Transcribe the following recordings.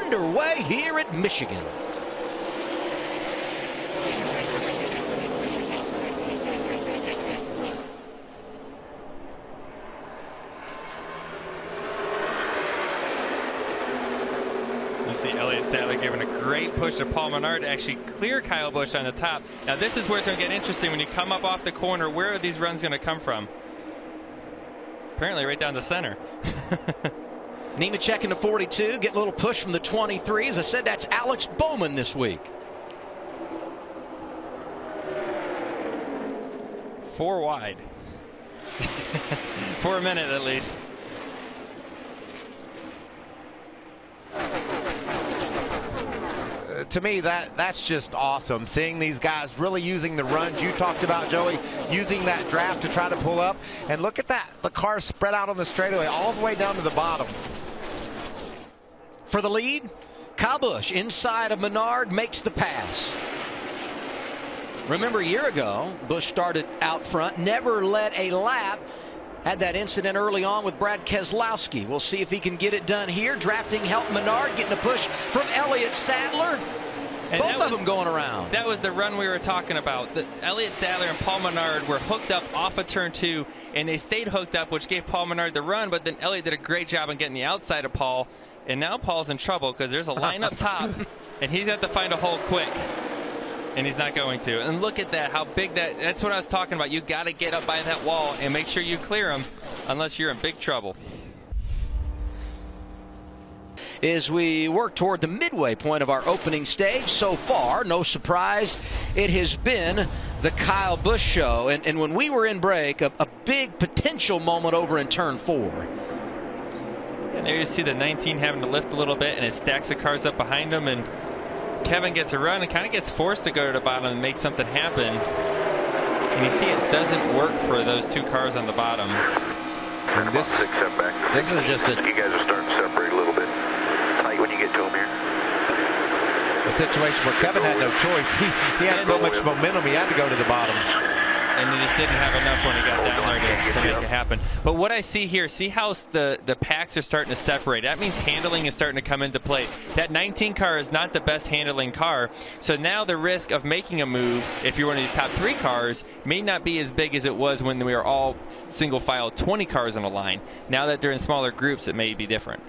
underway here at Michigan. You see Elliott Sadler giving a great push to Paul Menard to actually clear Kyle Busch on the top. Now this is where it's going to get interesting when you come up off the corner. Where are these runs going to come from? Apparently right down the center. Nemechek in the 42, getting a little push from the 23. As I said, that's Alex Bowman this week. 4 wide. For a minute at least. To me, that's just awesome. Seeing these guys really using the runs you talked about, Joey, using that draft to try to pull up. And look at that. The cars spread out on the straightaway all the way down to the bottom. For the lead, Kyle Busch inside of Menard makes the pass. Remember a year ago, Busch started out front, never led a lap. Had that incident early on with Brad Keselowski. We'll see if he can get it done here. Drafting help Menard, getting a push from Elliott Sadler. And both of them going around. That was the run we were talking about. Elliott Sadler and Paul Menard were hooked up off of turn 2, and they stayed hooked up, which gave Paul Menard the run, but then Elliott did a great job on getting the outside of Paul, and now Paul's in trouble because there's a line up top, and he's got to find a hole quick. And he's not going to. And look at that, how big that's what I was talking about. You got to get up by that wall and make sure you clear him unless you're in big trouble. As we work toward the midway point of our opening stage, so far, no surprise, it has been the Kyle Busch show. And when we were in break, a big potential moment over in turn 4. And there you see the 19 having to lift a little bit, and it stacks the cars up behind him, and Kevin gets a run and kind of gets forced to go to the bottom and make something happen. And you see it doesn't work for those 2 cars on the bottom. And this is just you guys are starting to separate a little bit. Tight when you get to them here. A situation where Kevin had no choice. He had so much momentum, he had to go to the bottom. And he just didn't have enough when he got down there to make it happen. But what I see here, see how the packs are starting to separate. That means handling is starting to come into play. That 19 car is not the best handling car. So now the risk of making a move, if you're one of these top 3 cars, may not be as big as it was when we were all single file 20 cars on a line. Now that they're in smaller groups, it may be different.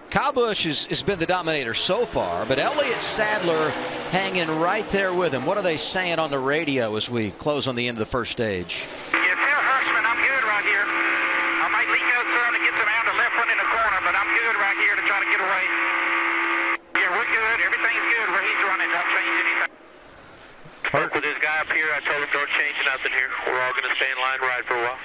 Kyle Busch has been the dominator so far, but Elliott Sadler hanging right there with him. What are they saying on the radio as we close on the end of the first stage? Yeah, tell Hirschman I'm good right here. I might leak out some to get them out the left one in the corner, but I'm good right here to try to get away. Yeah, we're good. Everything's good where he's running. Don't change anything. Spoke with this guy up here. I told him don't change nothing here. We're all going to stay in line ride for a while.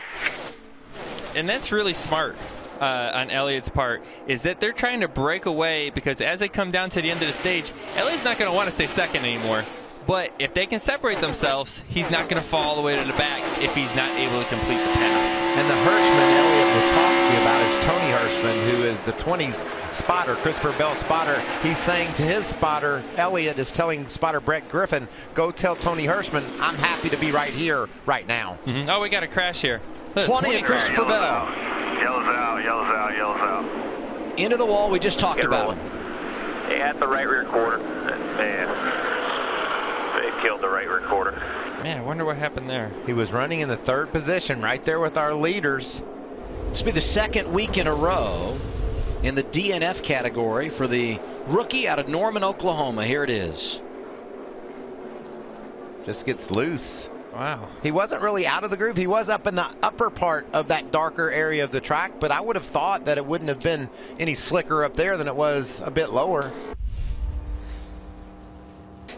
And that's really smart. On Elliott's part, is that they're trying to break away, because as they come down to the end of the stage, Elliott's not going to want to stay second anymore. But if they can separate themselves, he's not going to fall all the way to the back if he's not able to complete the pass. And the Hirschman Elliott was talking about is Tony Hirschman, who is the 20s spotter, Christopher Bell spotter. He's saying to his spotter, Elliott is telling spotter Brett Griffin, go tell Tony Hirschman, I'm happy to be right here, right now. Oh, we got a crash here. Look, 20 of Christopher Bell. Yells out, yells out, yells out. Into the wall, we just talked about him. He had the right rear quarter. Man, they killed the right rear quarter. Man, I wonder what happened there. He was running in the 3rd position, right there with our leaders. This will be the 2nd week in a row in the DNF category for the rookie out of Norman, Oklahoma. Here it is. Just gets loose. Wow. He wasn't really out of the groove. He was up in the upper part of that darker area of the track, but I would have thought that it wouldn't have been any slicker up there than it was a bit lower.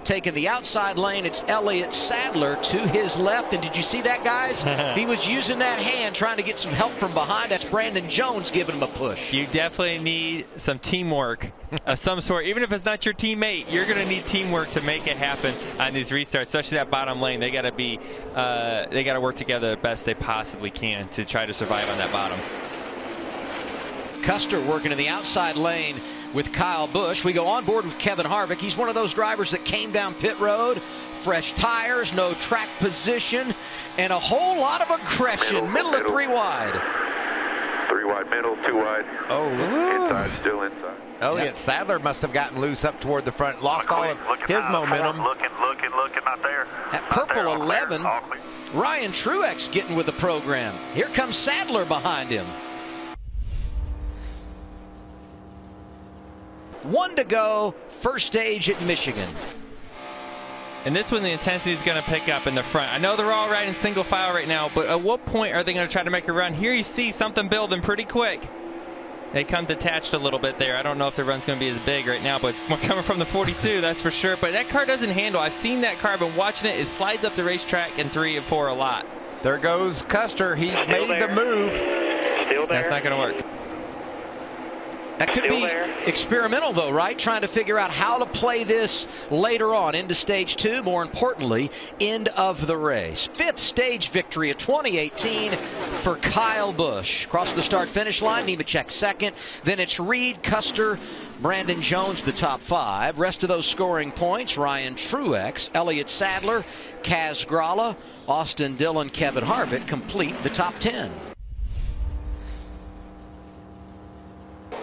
Taking the outside lane, it's Elliott Sadler to his left. And did you see that, guys? He was using that hand trying to get some help from behind. That's Brandon Jones giving him a push. You definitely need some teamwork of some sort. Even if it's not your teammate, you're going to need teamwork to make it happen on these restarts, especially that bottom lane. They got to be, they got to work together the best they possibly can to try to survive on that bottom. Custer working in the outside lane with Kyle Busch. We go on board with Kevin Harvick. He's one of those drivers that came down pit road, fresh tires, no track position, and a whole lot of aggression. Middle of 3 wide. 3 wide middle, 2 wide. Oh, inside, still inside. Elliott Sadler must have gotten loose up toward the front, lost all of his momentum. Looking, not there. At purple 11, Ryan Truex getting with the program. Here comes Sadler behind him. 1 to go, first stage at Michigan. And this one, the intensity is going to pick up in the front. I know they're all riding single file right now, but at what point are they going to try to make a run? Here you see something building pretty quick. They come detached a little bit there. I don't know if the run's going to be as big right now, but it's coming from the 42, that's for sure. But that car doesn't handle. I've seen that car. I've been watching it. It slides up the racetrack in 3 and 4 a lot. There goes Custer. He made the move. Still there. That's not going to work. That could be experimental, though, right? Trying to figure out how to play this later on into stage 2. More importantly, end of the race. 5th stage victory of 2018 for Kyle Busch. Across the start-finish line, Nemechek second. Then it's Reed, Custer, Brandon Jones, the top 5. Rest of those scoring points, Ryan Truex, Elliott Sadler, Kaz Grala, Austin Dillon, Kevin Harvick complete the top 10.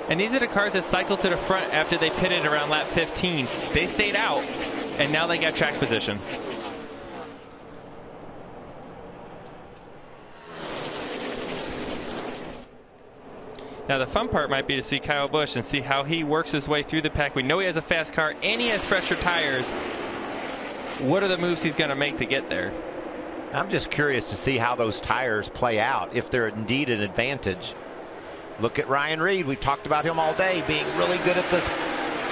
And these are the cars that cycled to the front after they pitted around lap 15. They stayed out, and now they got track position. Now the fun part might be to see Kyle Busch and see how he works his way through the pack. We know he has a fast car and he has fresher tires. What are the moves he's going to make to get there? I'm just curious to see how those tires play out, if they're indeed an advantage. Look at Ryan Reed. We've talked about him all day being really good at this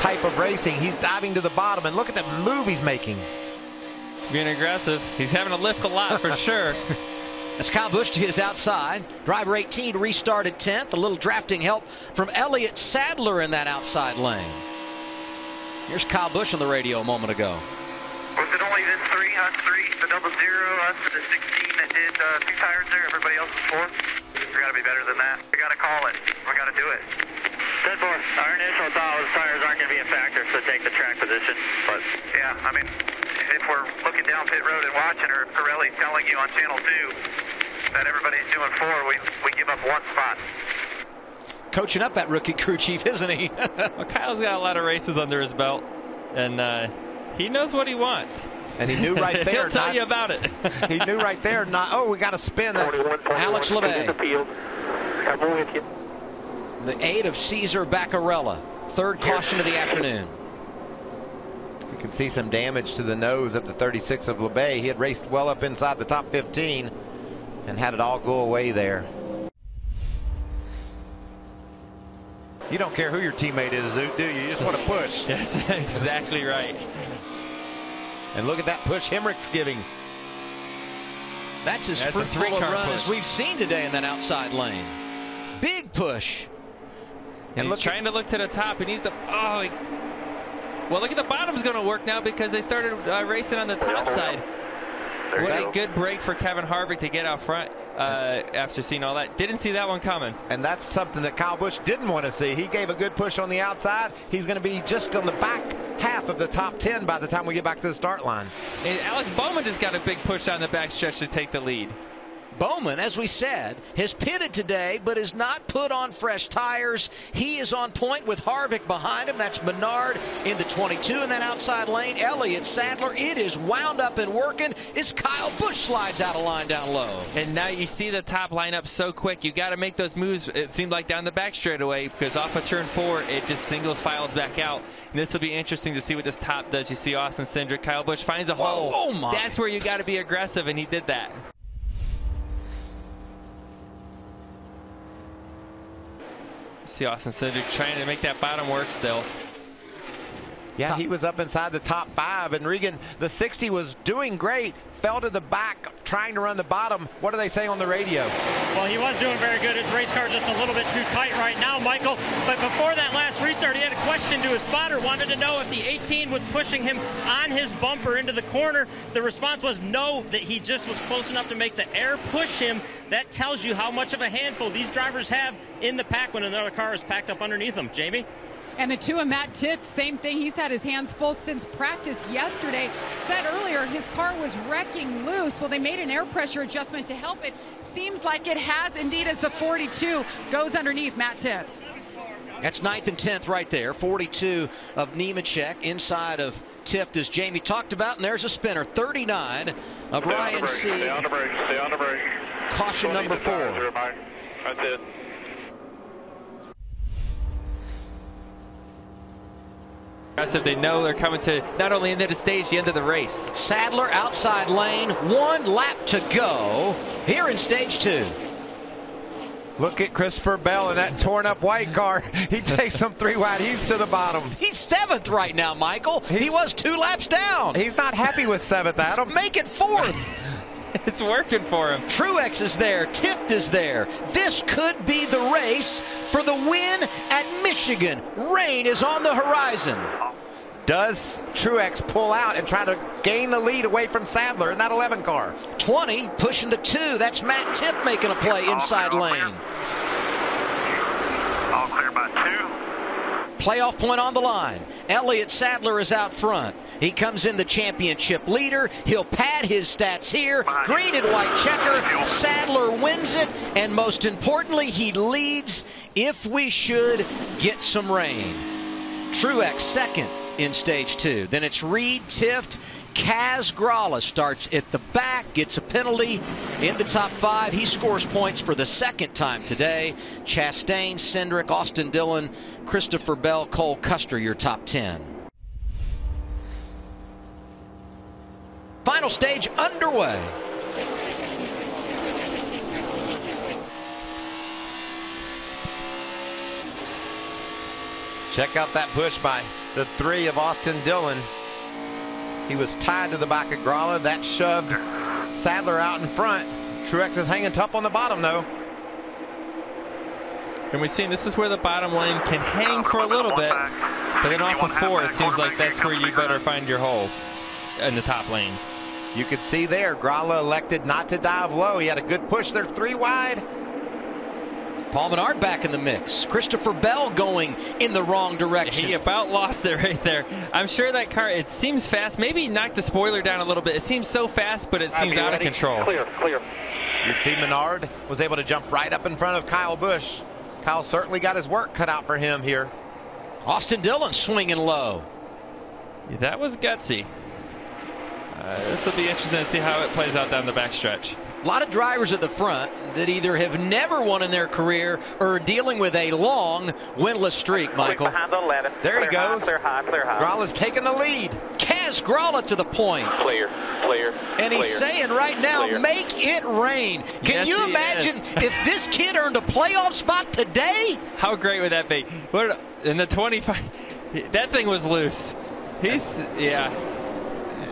type of racing. He's diving to the bottom, and look at the move he's making. Being aggressive. He's having to lift a lot for sure. As Kyle Busch to his outside. Driver 18 restarted 10th. A little drafting help from Elliott Sadler in that outside lane. Here's Kyle Busch on the radio a moment ago. Was it only this 3, us 3, the 00, us the 16 that did 2 tires there? Everybody else was 4? We got to be better than that. We got to call it. We got to do it. 10-4. Our initial thought was tires aren't going to be a factor, so take the track position. But yeah, I mean, if we're looking down pit road and watching, or if Pirelli's telling you on channel 2 that everybody's doing 4, we give up 1 spot. Coaching up that rookie crew chief, isn't he? Well, Kyle's got a lot of races under his belt, and he knows what he wants. And he knew right there. He'll tell you about it. He knew right there. We got to spin. That's Alex LeBay. I'm with you. The 8 of Cesar Baccarella. 3rd caution of the afternoon. You can see some damage to the nose of the 36 of LeBay. He had raced well up inside the top 15 and had it all go away there. You don't care who your teammate is, do you? You just want to push. That's exactly right. And look at that push Hemrick's giving. That's as fruitful a run as we've seen today in that outside lane. Big push. And he's trying to look to the top. He needs to. Oh, well, look at the bottom's going to work now because they started racing on the top side. What a good break for Kevin Harvick to get out front after seeing all that. Didn't see that one coming. And that's something that Kyle Busch didn't want to see. He gave a good push on the outside. He's going to be just on the back half of the top 10 by the time we get back to the start line. And Alex Bowman just got a big push down the back stretch to take the lead. Bowman, as we said, has pitted today but is not put on fresh tires. He is on point with Harvick behind him. That's Menard in the 22 in that outside lane. Elliott Sadler, it is wound up and working as Kyle Busch slides out of line down low. And now you see the top line up so quick. You got to make those moves, it seemed like, down the back straightaway, because off of turn 4, it just singles files back out. And this will be interesting to see what this top does. You see Austin Cindric, Kyle Busch finds a hole. Oh my. That's where you got to be aggressive, and he did that. See Austin Cindric trying to make that bottom work still. Yeah, he was up inside the top 5, and Regan, the 60 was doing great, fell to the back, trying to run the bottom. What are they saying on the radio? Well, he was doing very good. His race car just a little bit too tight right now, Michael. But before that last restart, he had a question to his spotter, wanted to know if the 18 was pushing him on his bumper into the corner. The response was no, that he just was close enough to make the air push him. That tells you how much of a handful these drivers have in the pack when another car is packed up underneath them. Jamie? And the two of Matt Tifft, same thing. He's had his hands full since practice yesterday. Said earlier his car was wrecking loose. Well, they made an air pressure adjustment to help it. Seems like it has indeed as the 42 goes underneath Matt Tifft. That's 9th and 10th right there. 42 of Nemechek inside of Tifft, as Jamie talked about, and there's a spinner. 39 of Ryan Sieg. Stay on the brake. Stay on the brake. Caution number 4. That's it. They know they're coming to not only end of the stage, the end of the race. Sadler outside lane, 1 lap to go here in stage 2. Look at Christopher Bell in that torn up white car. He takes them 3 wide. He's to the bottom. He's 7th right now, Michael. He was 2 laps down. He's not happy with 7th, Adam. Make it 4th. It's working for him. Truex is there. Tifft is there. This could be the race for the win at Michigan. Rain is on the horizon. Does Truex pull out and try to gain the lead away from Sadler in that 11 car? 20 pushing the 2. That's Matt Tifft making a play inside lane. All clear by 2. Playoff point on the line. Elliott Sadler is out front. He comes in the championship leader. He'll pad his stats here. Green and white checker. Sadler wins it. And most importantly, he leads if we should get some rain. Truex 2nd in stage 2. Then it's Reed, Tifft. Kaz Gralla starts at the back, gets a penalty in the top 5. He scores points for the 2nd time today. Chastain, Cindric, Austin Dillon, Christopher Bell, Cole Custer, your top 10. Final stage underway. Check out that push by the 3 of Austin Dillon. He was tied to the back of Gralla. That shoved Sadler out in front. Truex is hanging tough on the bottom, though. And we've seen this is where the bottom lane can hang for a little bit, but then off of 4, it seems like that's where you better find your hole in the top lane. You could see there, Gralla elected not to dive low. He had a good push there, 3 wide. Paul Menard back in the mix. Christopher Bell going in the wrong direction. He about lost it right there. I'm sure that car, it seems fast. Maybe knocked the spoiler down a little bit. It seems so fast, but it seems out of control. Clear, clear. You see Menard was able to jump right up in front of Kyle Busch. Kyle certainly got his work cut out for him here. Austin Dillon swinging low. Yeah, that was gutsy. This will be interesting to see how it plays out down the backstretch. A lot of drivers at the front that either have never won in their career or are dealing with a long winless streak, Michael. There he goes. Clear high, clear high. Gralla's taking the lead. Kaz Gralla to the point. Clear, clear. And he's saying right now, clear. Make it rain. Can Yes, you he imagine if this kid earned a playoff spot today? How great would that be? In the 25, that thing was loose. Yeah.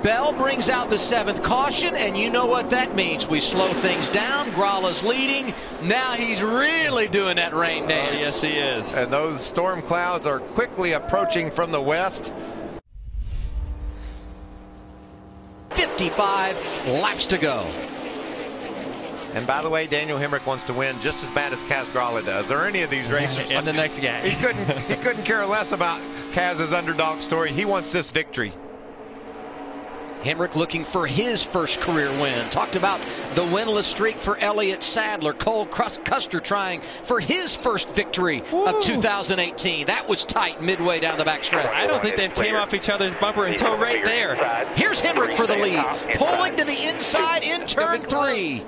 Bell brings out the 7th caution, and you know what that means. We slow things down. Gralla's leading. Now he's really doing that rain dance. Oh, yes, he is. And those storm clouds are quickly approaching from the west. 55 laps to go. And by the way, Daniel Hemrick wants to win just as bad as Kaz Gralla does, or any of these racers. And the next guy. He couldn't care less about Kaz's underdog story. He wants this victory. Hemrick looking for his first career win. Talked about the winless streak for Elliott Sadler. Cole Custer trying for his first victory of 2018. That was tight midway down the backstretch. I don't think they've came off each other's bumper until right there. Here's Hemrick for the lead. Pulling to the inside in turn 3.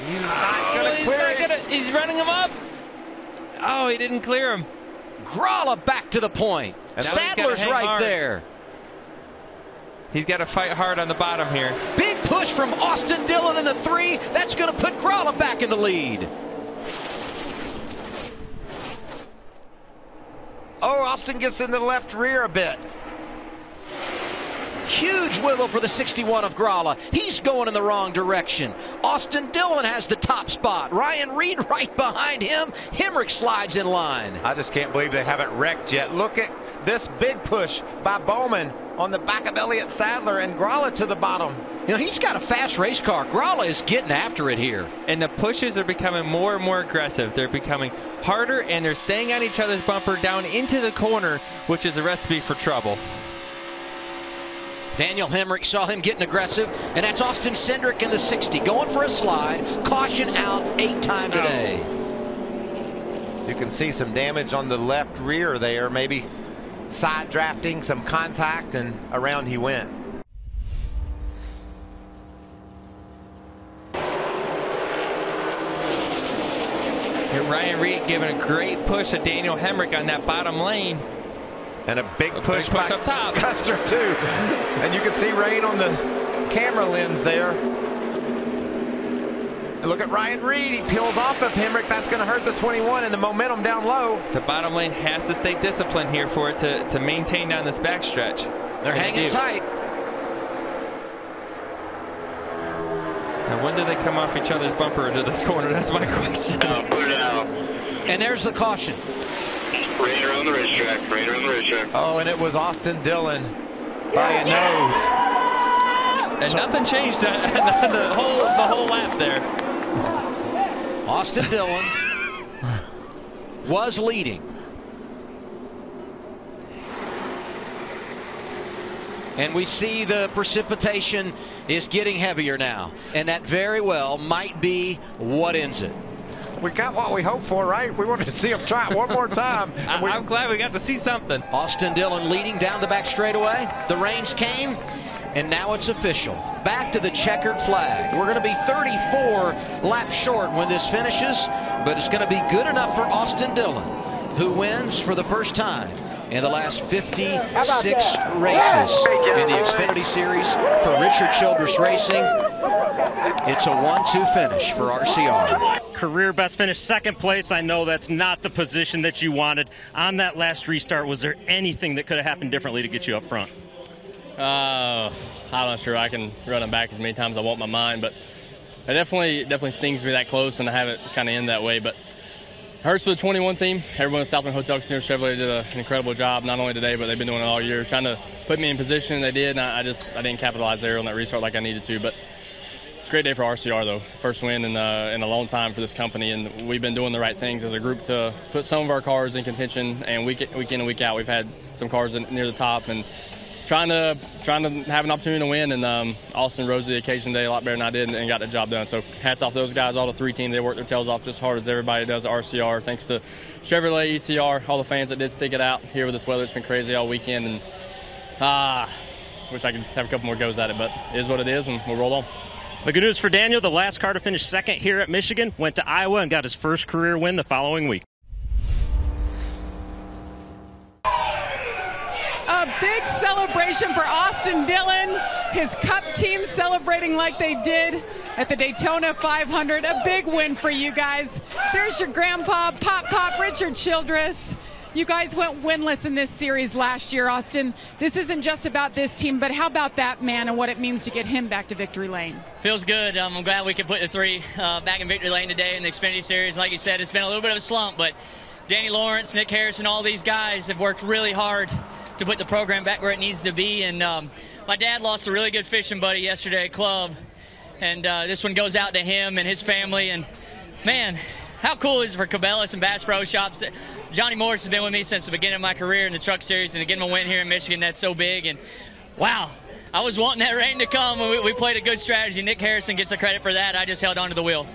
He's not going to clear it. He's running him up. Oh, he didn't clear him. Gralla back to the point. And now he's gotta Sadler's hang right hard. there. He's got to fight hard on the bottom here. Big push from Austin Dillon in the 3. That's going to put Gralla back in the lead. Oh, Austin gets in the left rear a bit. Huge wiggle for the 61 of Gralla. He's going in the wrong direction. Austin Dillon has the top spot. Ryan Reed right behind him. Hemrick slides in line. I just can't believe they haven't wrecked yet. Look at this big push by Bowman on the back of Elliott Sadler, and Gralla to the bottom. You know, he's got a fast race car. Gralla is getting after it here. And the pushes are becoming more and more aggressive. They're becoming harder, and they're staying on each other's bumper down into the corner, which is a recipe for trouble. Daniel Hemrick saw him getting aggressive, and that's Austin Cindric in the 60, going for a slide. Caution out 8-time today. You can see some damage on the left rear there, maybe side drafting, some contact, and around he went. And Ryan Reed giving a great push at Daniel Hemrick on that bottom lane. And a big push by up top. Custer too. And you can see rain on the camera lens there. And look at Ryan Reed. He peels off of Hemrick. That's going to hurt the 21 and the momentum down low. The bottom lane has to stay disciplined here for it to maintain down this backstretch. They're hanging tight. Now, when do they come off each other's bumper into this corner? That's my question. Put it out. And there's the caution. Right around the racetrack. Right around the racetrack. Oh, and it was Austin Dillon by a nose. And nothing changed the whole lap there. Austin Dillon was leading. And we see the precipitation is getting heavier now. And that very well might be what ends it. We got what we hoped for, right? We wanted to see him try it one more time. I'm glad we got to see something. Austin Dillon leading down the back straightaway. The rains came, and now it's official. Back to the checkered flag. We're going to be 34 laps short when this finishes, but it's going to be good enough for Austin Dillon, who wins for the first time in the last 56 races in the Xfinity Series for Richard Childress Racing. It's a 1-2 finish for RCR. Career best finish, second place. I know that's not the position that you wanted. On that last restart, was there anything that could have happened differently to get you up front? I'm not sure. I can run it back as many times as I want my mind, but it definitely stings to be that close and to have it kind of end that way. But it hurts for the 21 team. Everyone at Southland Hotel Casino Chevrolet did an incredible job, not only today, but they've been doing it all year, trying to put me in position, and they did, and I didn't capitalize there on that restart like I needed to. But it's a great day for RCR, though. First win in a long time for this company, and we've been doing the right things as a group to put some of our cars in contention. And week in and week out, we've had some cars near the top, and trying to have an opportunity to win. And Austin rose to the occasion today a lot better than I did, and got the job done. So hats off to those guys, all the three teams. They worked their tails off just as hard as everybody does at RCR. Thanks to Chevrolet, ECR, all the fans that did stick it out here with this weather. It's been crazy all weekend, and wish I could have a couple more goes at it, but it is what it is, and we'll roll on. The good news for Daniel, the last car to finish second here at Michigan, went to Iowa and got his first career win the following week. A big celebration for Austin Dillon. His Cup team celebrating like they did at the Daytona 500. A big win for you guys. There's your grandpa, Pop, Richard Childress. You guys went winless in this series last year, Austin. This isn't just about this team, but how about that man and what it means to get him back to victory lane? Feels good. I'm glad we could put the three back in victory lane today in the Xfinity Series. Like you said, it's been a little bit of a slump, but Danny Lawrence, Nick Harrison, all these guys have worked really hard to put the program back where it needs to be. And my dad lost a really good fishing buddy yesterday at club, and this one goes out to him and his family. And, man, how cool is it for Cabela's and Bass Pro Shops? Johnny Morris has been with me since the beginning of my career in the truck series, and to get him a win here in Michigan, that's so big. And, wow, I was wanting that rain to come. We played a good strategy. Nick Harrison gets the credit for that. I just held on to the wheel.